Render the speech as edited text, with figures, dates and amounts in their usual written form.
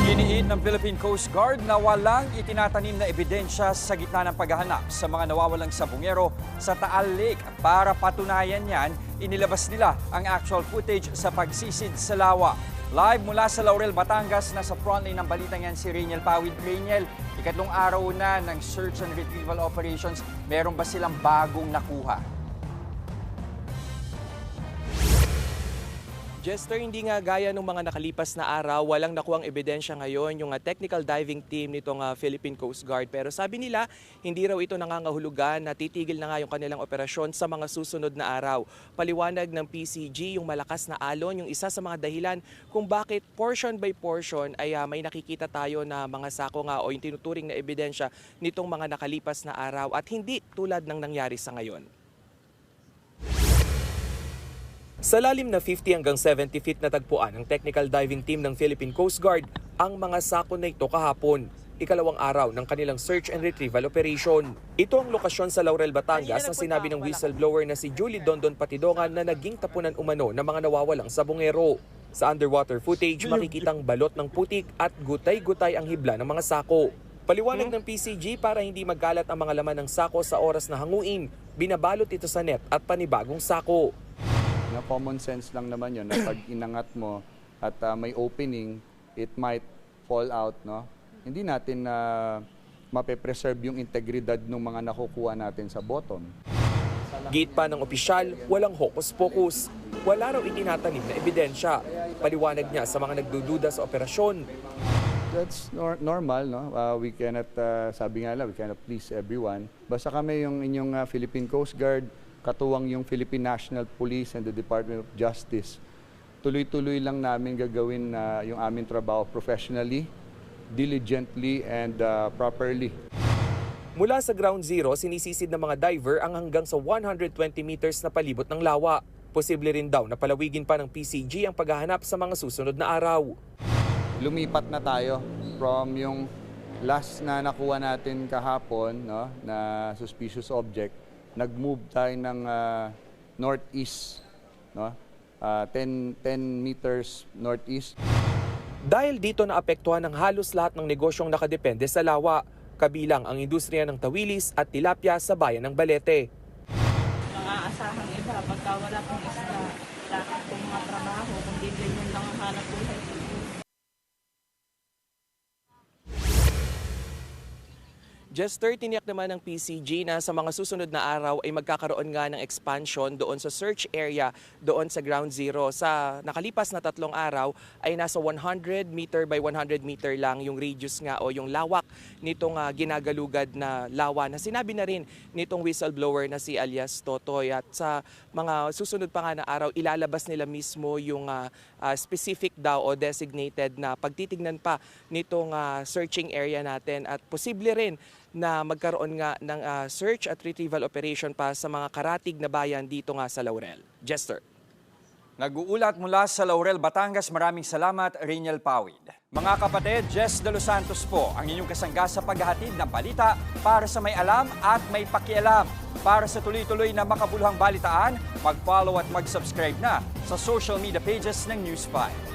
Giniit ng Philippine Coast Guard na walang itinatanim na ebidensya sa gitna ng paghahanap sa mga nawawalang sabungero sa Taal Lake. Para patunayan yan, inilabas nila ang actual footage sa pagsisid sa lawa. Live mula sa Laurel, Batangas, nasa frontline ng balitang yan si Rainiel Pawid. Rainiel, ikatlong araw na ng search and retrieval operations, meron ba silang bagong nakuha? Jester, hindi nga gaya ng mga nakalipas na araw, walang nakuhang ebidensya ngayon yung technical diving team nitong Philippine Coast Guard. Pero sabi nila, hindi raw ito nangangahulugan na titigil na nga yung kanilang operasyon sa mga susunod na araw. Paliwanag ng PCG, yung malakas na alon, yung isa sa mga dahilan kung bakit portion by portion ay may nakikita tayo na mga sako nga o yung tinuturing na ebidensya nitong mga nakalipas na araw at hindi tulad ng nangyari sa ngayon. Sa lalim na 50 hanggang 70 feet na tagpuan ng technical diving team ng Philippine Coast Guard ang mga sako na ito kahapon, ikalawang araw ng kanilang search and retrieval operation. Ito ang lokasyon sa Laurel, Batangas na sinabi ng whistleblower na si Julie Dondon Patidongan na naging tapunan umano ng mga nawawalang sabungero. Sa underwater footage, makikitang balot ng putik at gutay-gutay ang hibla ng mga sako. Paliwanag ng PCG, para hindi magkalat ang mga laman ng sako sa oras na hanguin, binabalot ito sa net at panibagong sako. Na common sense lang naman yun na pag inangat mo at may opening, it might fall out, no? Hindi natin mape-preserve yung integridad ng mga nakukuha natin sa bottom. Git pa ng opisyal, walang hokus-pokus. Wala raw itinatanim na ebidensya. Paliwanag niya sa mga nagdududa sa operasyon. That's normal, no? We cannot, sabi nga lang, we cannot please everyone. Basta kami yung inyong Philippine Coast Guard, katuwang yung Philippine National Police and the Department of Justice. Tuloy-tuloy lang namin gagawin yung aming trabaho professionally, diligently, and properly. Mula sa ground zero, sinisisid ng mga diver ang hanggang sa 120 meters na palibot ng lawa. Posible rin daw na palawigin pa ng PCG ang paghahanap sa mga susunod na araw. Lumipat na tayo from yung last na nakuha natin kahapon, no, na suspicious object. Nag-move tayo ng northeast, no? 10 meters northeast. Dahil dito naapektuhan ng halos lahat ng negosyong nakadepende sa lawa, kabilang ang industriya ng tawilis at tilapia sa bayan ng Balete. Mga asahang iba, pagka wala pong isla, wala pong mga trabaho, kundi ganyan lang ang hanap buhay. Jester, tiniyak naman ng PCG na sa mga susunod na araw ay magkakaroon nga ng expansion doon sa search area, doon sa ground zero. Sa nakalipas na 3 araw ay nasa 100 meter by 100 meter lang yung radius nga o yung lawak nitong ginagalugad na lawa na sinabi na rin nitong whistleblower na si alias Totoy. At sa mga susunod pa nga na araw, ilalabas nila mismo yung specific daw o designated na pagtitignan pa nitong searching area natin at posible rin na magkaroon nga ng search at retrieval operation pa sa mga karatig na bayan dito nga sa Laurel. Jester. Nag-uulat mula sa Laurel, Batangas. Maraming salamat, Rainiel Pawid. Mga kapatid, Jess De Los Santos po ang inyong kasangga sa paghahatid ng balita para sa may alam at may pakialam. Para sa tuloy-tuloy na makabuluhang balitaan, mag-follow at mag-subscribe na sa social media pages ng News 5.